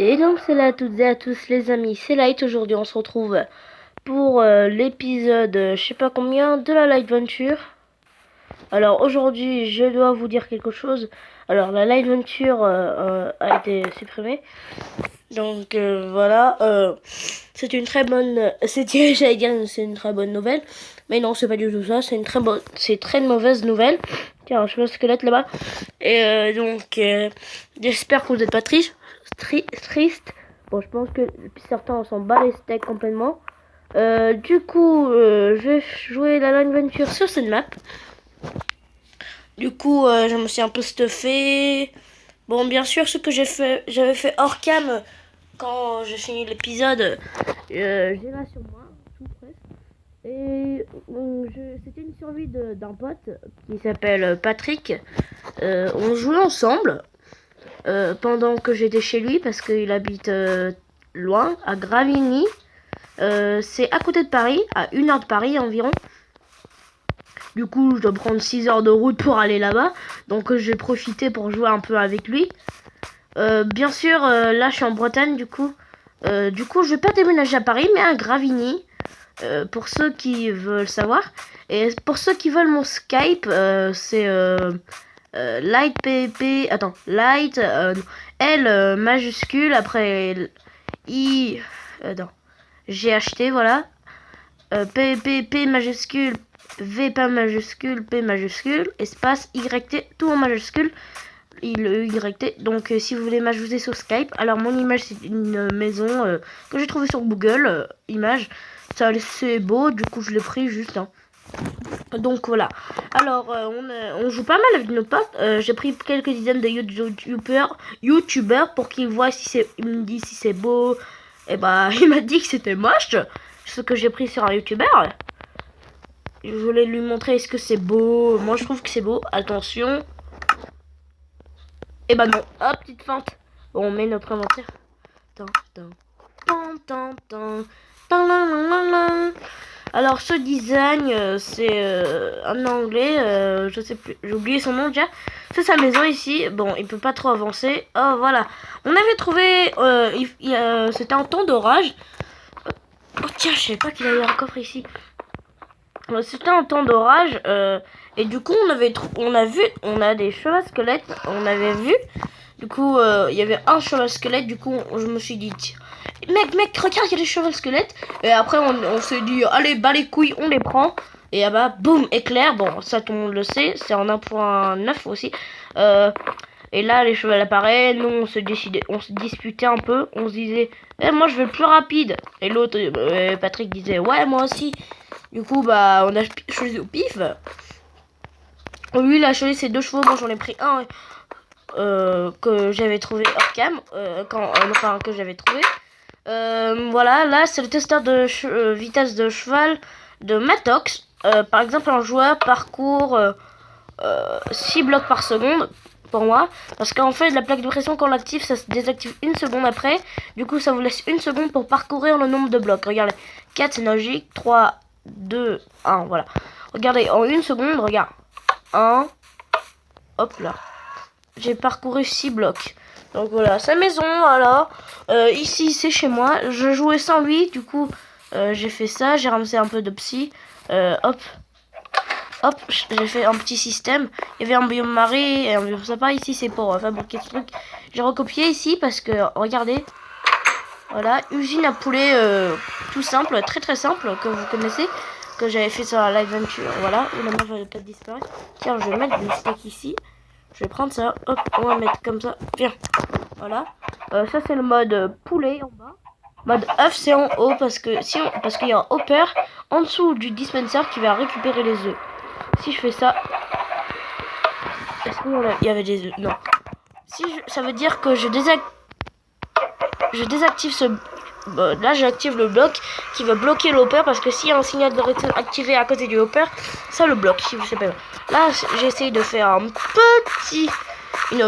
Et donc c'est là à toutes et à tous les amis, c'est Light. Aujourd'hui on se retrouve pour l'épisode je sais pas combien de la Light Venture. Alors aujourd'hui je dois vous dire quelque chose. Alors la Light Venture a été supprimée. Donc voilà, c'est une très bonne, j'allais dire c'est une très bonne nouvelle, mais non c'est pas du tout ça, c'est très mauvaise nouvelle. Tiens, je vois le squelette là-bas. Et donc j'espère que vous n'êtes pas triste. Bon, je pense que certains s'en bat les steaks complètement. Du coup, je vais jouer la Line Venture sur cette map. Du coup, je me suis un peu stuffé. Bon, bien sûr, ce que j'avais fait hors cam quand j'ai fini l'épisode, j'ai là sur moi, tout presque. Et c'était une survie d'un pote qui s'appelle Patrick. On jouait ensemble pendant que j'étais chez lui parce qu'il habite loin, à Gravigny. C'est à côté de Paris, à 1 heure de Paris environ. Du coup, je dois prendre 6 heures de route pour aller là-bas. Donc, j'ai profité pour jouer un peu avec lui. Bien sûr, là, je suis en Bretagne, du coup. Je vais pas déménager à Paris, mais à Gravigny. Pour ceux qui veulent savoir. Et pour ceux qui veulent mon Skype, c'est Light PP. Attends, Light L majuscule après I. Non, j'ai acheté, voilà. P majuscule, V pas majuscule, P majuscule, espace YT, tout en majuscule. Le YT. Donc si vous voulez m'ajouter sur Skype, alors mon image c'est une maison que j'ai trouvée sur Google Images. Ça c'est beau, du coup je l'ai pris juste. Donc voilà. Alors on joue pas mal avec nos potes. J'ai pris quelques dizaines de youtubeurs pour qu'ils voient si c'est. Ils me disent si c'est beau. Et bah il m'a dit que c'était moche. Ce que j'ai pris sur un youtubeur. Je voulais lui montrer est-ce que c'est beau. Moi je trouve que c'est beau. Attention. Et bah non. Hop, petite feinte. Bon, on met notre inventaire. Alors ce design c'est un anglais, je sais plus, j'ai oublié son nom déjà. C'est sa maison ici. Bon, il peut pas trop avancer. Oh voilà. On avait trouvé, c'était un temps d'orage. Oh tiens, je savais pas qu'il y avait un coffre ici. C'était un temps d'orage et du coup on a des chevaux squelettes, on avait vu. Du coup il y avait un cheval squelette. Du coup je me suis dit mec regarde, il y a des chevaux squelettes. Et après on s'est dit allez bas les couilles, on les prend. Et bah boum, éclair. Bon ça tout le monde le sait, c'est en 1.9 aussi. Et là les chevaux apparaissent. Nous on se disputait un peu. On se disait moi je veux le plus rapide. Et l'autre Patrick disait ouais moi aussi. Du coup, bah, on a choisi au pif. Lui, il a choisi ses 2 chevaux. Moi, j'en ai pris un que j'avais trouvé hors cam. Enfin, que j'avais trouvé. Voilà, là, c'est le testeur de vitesse de cheval de Matox. Par exemple, un joueur parcourt 6 blocs par seconde. Pour moi, parce qu'en fait la plaque de pression quand on l'active ça se désactive 1 seconde après. Du coup ça vous laisse 1 seconde pour parcourir le nombre de blocs. Regardez, 4 c'est logique, 3, 2, 1, voilà. Regardez, en 1 seconde, regarde. 1, hop là. J'ai parcouru 6 blocs. Donc voilà, sa maison, voilà. Ici c'est chez moi. Je jouais sans lui, du coup j'ai fait ça, j'ai ramassé un peu de psy. Hop, j'ai fait un petit système. Il y avait un biome marée et un biome sapin. Ici, c'est pour fabriquer ce truc. J'ai recopié ici parce que, regardez. Voilà, usine à poulet tout simple, très simple, que vous connaissez. Que j'avais fait sur la Live Venture. Voilà, la main va peut-être disparaître. Tiens, je vais mettre des steaks ici. Je vais prendre ça. Hop, on va mettre comme ça. Viens. Voilà. Ça, c'est le mode poulet en bas. Mode œuf, c'est en haut parce que parce qu'il y a un hopper en dessous du dispenser qui va récupérer les œufs. Si je fais ça, est-ce qu'il y avait des œufs? Non. Ça veut dire que je désactive ce. Là, j'active le bloc qui va bloquer le hopper parce que s'il y a un signal de réseau activé à côté du hopper, ça le bloque. Si vous savez pas. Là, j'essaye de faire une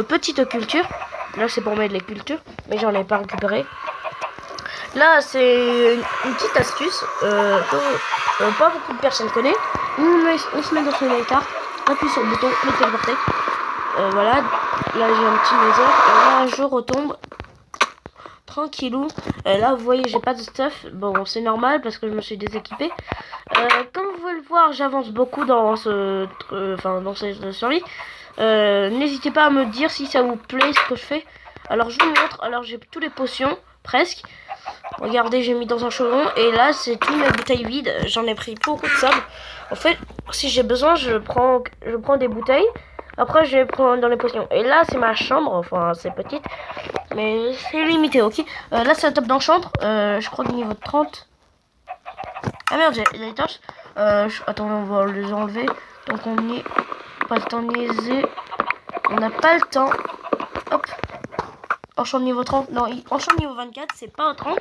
petite culture. Là, c'est pour mettre les cultures, mais j'en ai pas récupéré. Là, c'est une petite astuce que pas beaucoup de personnes connaissent. On se met dans une carte, on appuie sur le bouton, on est téléporté. Voilà, là j'ai un petit laser, et là je retombe tranquillou. Là, vous voyez, j'ai pas de stuff. Bon, c'est normal parce que je me suis déséquipé. Comme vous pouvez le voir, j'avance beaucoup dans dans cette survie. N'hésitez pas à me dire si ça vous plaît ce que je fais. Alors, je vous montre. Alors, j'ai tous les potions, presque. Regardez, j'ai mis dans un chaudron. Et là, c'est toutes mes bouteilles vides. J'en ai pris beaucoup de sable. En fait, si j'ai besoin, je prends des bouteilles. Après, je les prends dans les potions. Et là, c'est ma chambre. Enfin, c'est petite. Mais c'est limité, ok. Là, c'est la table d'enchantre. Je crois que niveau 30. Ah merde, j'ai les torches. Attends, on va les enlever. Donc, on n'y pas le temps de niaiser. On n'a pas le temps. Hop. Enchant niveau 30. Non, enchant niveau 24, c'est pas au 30.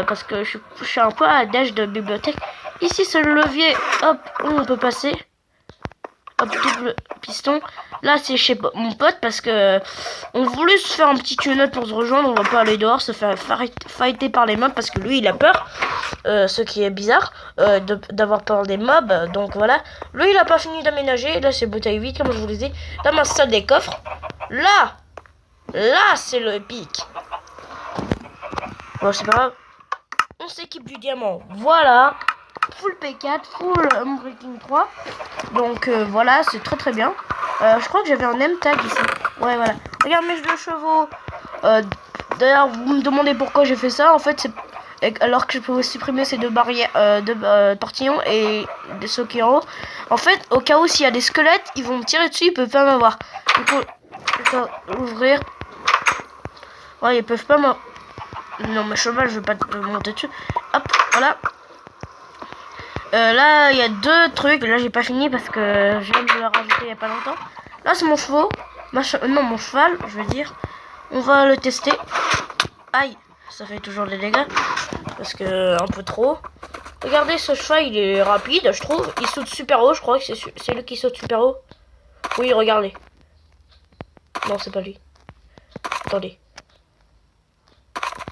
Parce que je suis un peu à la dèche de bibliothèque. Ici, c'est le levier. Hop, où on peut passer. Hop, double piston. Là, c'est chez mon pote parce que on voulait se faire un petit tunnel pour se rejoindre. On va pas aller dehors se faire fighter par les mobs parce que lui, il a peur. Ce qui est bizarre d'avoir peur des mobs. Donc voilà. Lui, il a pas fini d'aménager. Là, c'est bouteille vide, comme je vous le disais. Là, ma salle des coffres. Là, c'est le pic. Bon, c'est pas grave. On s'équipe du diamant. Voilà. Full P4, full Unbreaking 3. Donc voilà, c'est très bien. Je crois que j'avais un M-tag ici. Ouais, voilà. Regarde mes deux chevaux. D'ailleurs, vous me demandez pourquoi j'ai fait ça. En fait, c'est alors que je pouvais supprimer ces deux barrières, portillons et ceux qui en haut. En fait, au cas où s'il y a des squelettes, ils vont me tirer dessus, ils peuvent pas m'avoir. Il faut ouvrir. Ouais, ils peuvent pas m'avoir. Non, ma cheval, je vais pas te monter dessus. Hop, voilà. Là, il y a deux trucs. Là, j'ai pas fini parce que je viens de le rajouter il y a pas longtemps. Là, c'est mon cheval. Non, mon cheval, je veux dire. On va le tester. Aïe, ça fait toujours des dégâts. Parce que un peu trop. Regardez, ce cheval, il est rapide, je trouve. Il saute super haut, je crois que c'est lui qui saute super haut. Oui, regardez. Non, c'est pas lui. Attendez.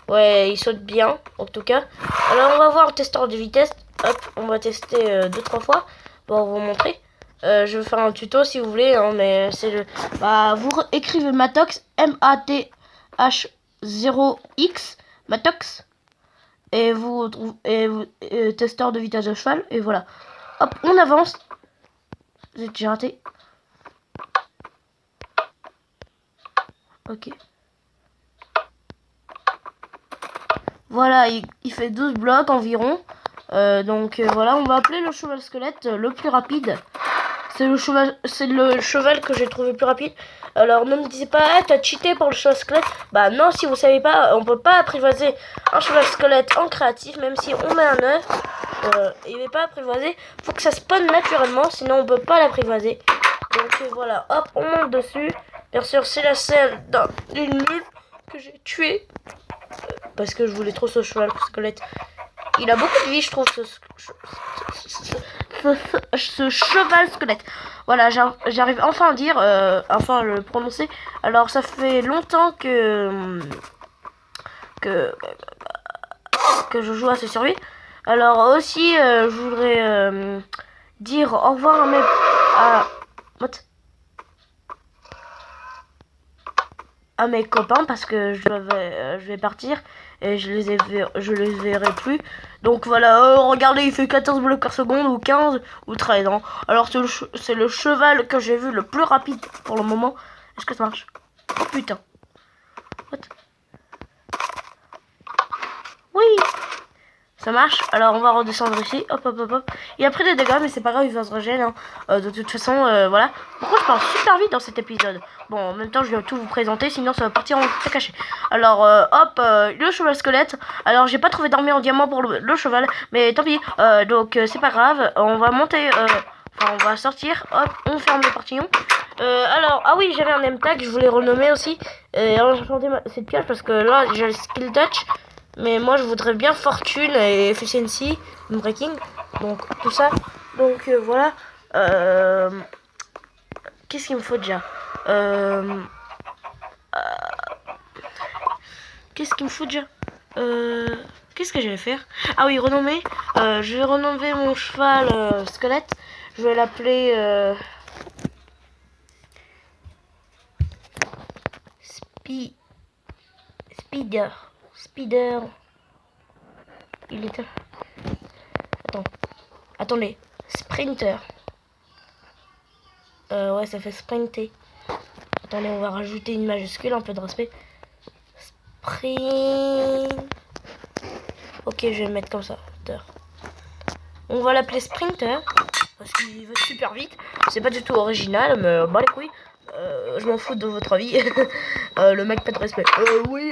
Ouais, il saute bien, en tout cas. Alors, on va voir le testeur de vitesse. Hop, on va tester 2-3 fois pour vous montrer. Je vais faire un tuto si vous voulez, hein, mais c'est le... Bah, vous écrivez Matox, M-A-T-H-0-X, Matox, et vous testeur de vitesse de cheval, et voilà. Hop, on avance. J'ai raté. Ok. Voilà, il fait 12 blocs environ. Donc voilà, on va appeler le cheval squelette le plus rapide. C'est le cheval que j'ai trouvé le plus rapide. Alors ne me disez pas, ah, t'as cheaté pour le cheval squelette. Bah non, si vous savez pas, on peut pas apprivoiser un cheval squelette en créatif, même si on met un œuf. Il n'est pas apprivoisé. Faut que ça spawn naturellement, sinon on peut pas l'apprivoiser. Donc voilà, hop, on monte dessus. Bien sûr, c'est la scène d'une mule que j'ai tuée. Parce que je voulais trop ce cheval squelette. Il a beaucoup de vie, je trouve, ce cheval squelette. Voilà, j'arrive enfin à dire, enfin à le prononcer. Alors, ça fait longtemps que je joue à ces survies. Alors, aussi, je voudrais dire au revoir à mes... à mes copains parce que je vais partir et je les verrai plus. Donc voilà, regardez, il fait 14 blocs par seconde ou 15 ou 13 hein. Alors c'est le cheval que j'ai vu le plus rapide pour le moment. Est-ce que ça marche? Oh putain. What? Oui, ça marche. Alors on va redescendre ici. Hop hop hop hop. Il a pris des dégâts mais c'est pas grave, il va se régénérer hein. De toute façon voilà. Pourquoi je parle super vite dans cet épisode? Bon, en même temps je vais tout vous présenter, sinon ça va partir en caché. Alors hop, le cheval squelette. Alors j'ai pas trouvé d'armure en diamant pour le cheval, mais tant pis. Donc c'est pas grave, on va monter, enfin on va sortir. Hop, on ferme le portillon. Alors, ah oui, j'avais un name tag, je voulais renommer aussi. Alors j'ai changé cette pièce parce que là j'ai le skill touch. Mais moi je voudrais bien fortune et efficiency, breaking, donc tout ça. Donc voilà. Qu'est-ce qu'il me faut déjà? Qu'est-ce qu'il me faut déjà? Qu'est-ce que je vais faire? Ah oui, renommer. Je vais renommer mon cheval squelette. Je vais l'appeler Speeder. Speeder. Il est... Attendez. Sprinter. Ouais, ça fait sprinter. Attendez, on va rajouter une majuscule, un peu de respect. Sprint. Ok, je vais le mettre comme ça. On va l'appeler Sprinter. Parce qu'il va super vite. C'est pas du tout original, mais bah les couilles. Je m'en fous de votre avis. Le mec pas de respect. Oui,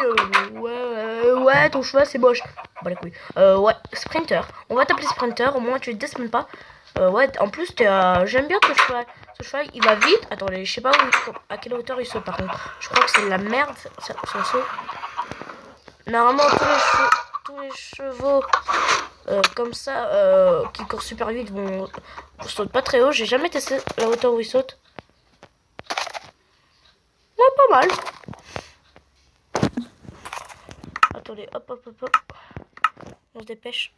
ouais, ton cheval c'est moche. Bah les couilles. Ouais, Sprinter. On va t'appeler Sprinter, au moins tu te descends pas. Ouais, en plus j'aime bien ton cheval. Ce cheval il va vite. Attendez, je sais pas à quelle hauteur il saute par contre. Je crois que c'est de la merde son saut. Normalement tous les chevaux comme ça qui courent super vite vont sautent pas très haut. J'ai jamais testé la hauteur où ils sautent. Ouais, pas mal. Attendez, hop. On se dépêche.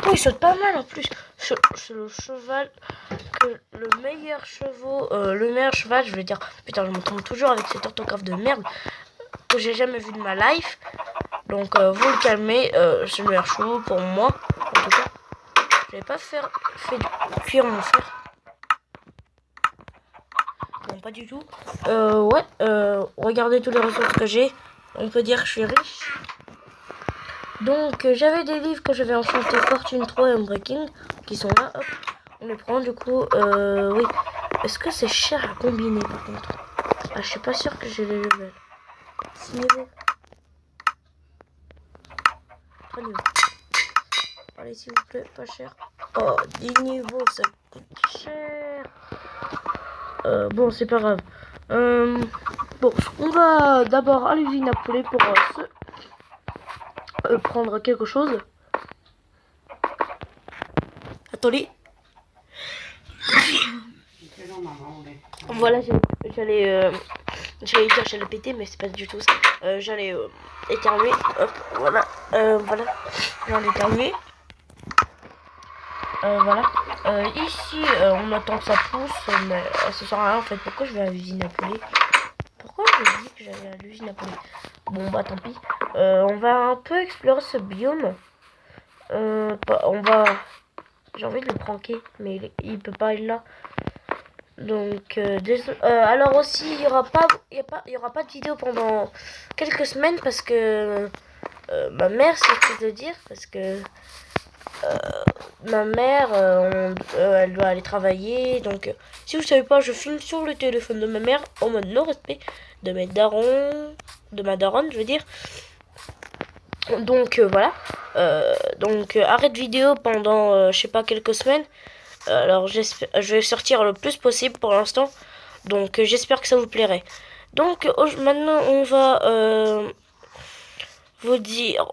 Oh, il saute pas mal en plus. C'est le cheval le meilleur cheval, je veux dire. Putain, je me trompe toujours avec cette orthographe de merde que j'ai jamais vu de ma life. Donc vous le calmez, c'est le meilleur cheval pour moi. En tout cas, je vais pas fait cuire mon fer. Non, pas du tout. Ouais, regardez tous les ressources que j'ai. On peut dire que je suis riche. Donc j'avais des livres que je vais enchanter Fortune 3 et Unbreaking qui sont là. Hop, on les prend du coup. Oui. Est-ce que c'est cher à combiner par contre? Ah, je suis pas sûr que j'ai les levels. 6 niveaux. 3 niveaux. Allez, s'il vous plaît, pas cher. Oh, 10 niveaux, ça coûte cher. Bon, c'est pas grave. Bon, on va d'abord à l'usine à poulet pour prendre quelque chose. Attendez. Voilà, j'allais dire j'allais péter, mais c'est pas du tout ça. J'allais éternuer. Hop, voilà. Voilà. J'en ai éternué. Voilà. Ici, on attend que ça pousse, mais ça sert à rien en fait. Pourquoi je vais à l'usine à poulet? Pourquoi je dis que j'allais à l'usine à poulet? Bon, bah tant pis. On va un peu explorer ce biome. On va... J'ai envie de le pranker, mais il peut pas être là. Donc, alors aussi, il y aura pas de vidéo pendant quelques semaines parce que ma mère, c'est ce que je veux dire, parce que ma mère, elle doit aller travailler. Donc, si vous savez pas, je filme sur le téléphone de ma mère en mode non respect de ma daronne, je veux dire. Donc voilà. Donc arrêt de vidéo pendant je sais pas quelques semaines. Alors je vais sortir le plus possible pour l'instant. Donc j'espère que ça vous plairait. Donc maintenant on va vous dire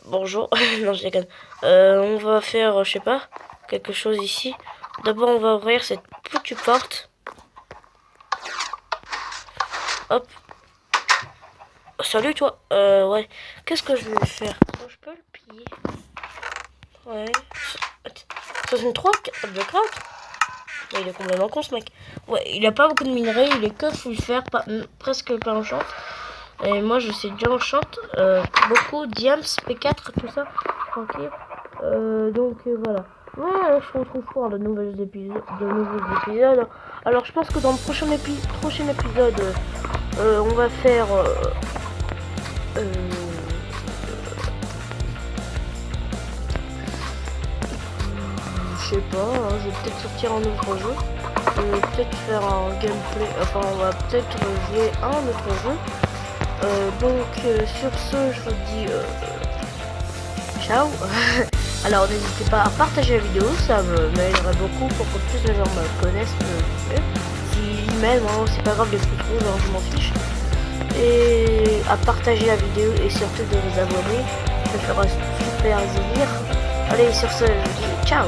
bonjour. Non, je déconne. On va faire je sais pas quelque chose ici. D'abord on va ouvrir cette foutue porte. Hop. Salut toi. Ouais. Qu'est-ce que je vais faire? Je peux le piller. Ouais. 63 de craft. Ouais, il est complètement con ce mec. Ouais, il a pas beaucoup de minerais, il est que full fer, presque pas enchant. Et moi je sais déjà enchant beaucoup, diams, P4, tout ça. Tranquille. Donc voilà. Ouais, je retrouve pour de nouveaux épisodes. Alors je pense que dans le prochain épisode, on va faire je sais pas, hein, je vais peut-être sortir un autre jeu. Je vais peut-être faire un gameplay. Enfin, on va peut-être jouer un autre jeu. Donc, sur ce, je vous dis ciao. Alors, n'hésitez pas à partager la vidéo, ça m'aiderait beaucoup pour que plus de gens me connaissent. S'ils m'aiment, hein, c'est pas grave, les plus trop, genre, je m'en fiche. Et à partager la vidéo et surtout de vous abonner, ça fera super plaisir. Allez, sur ce, je vous dis ciao.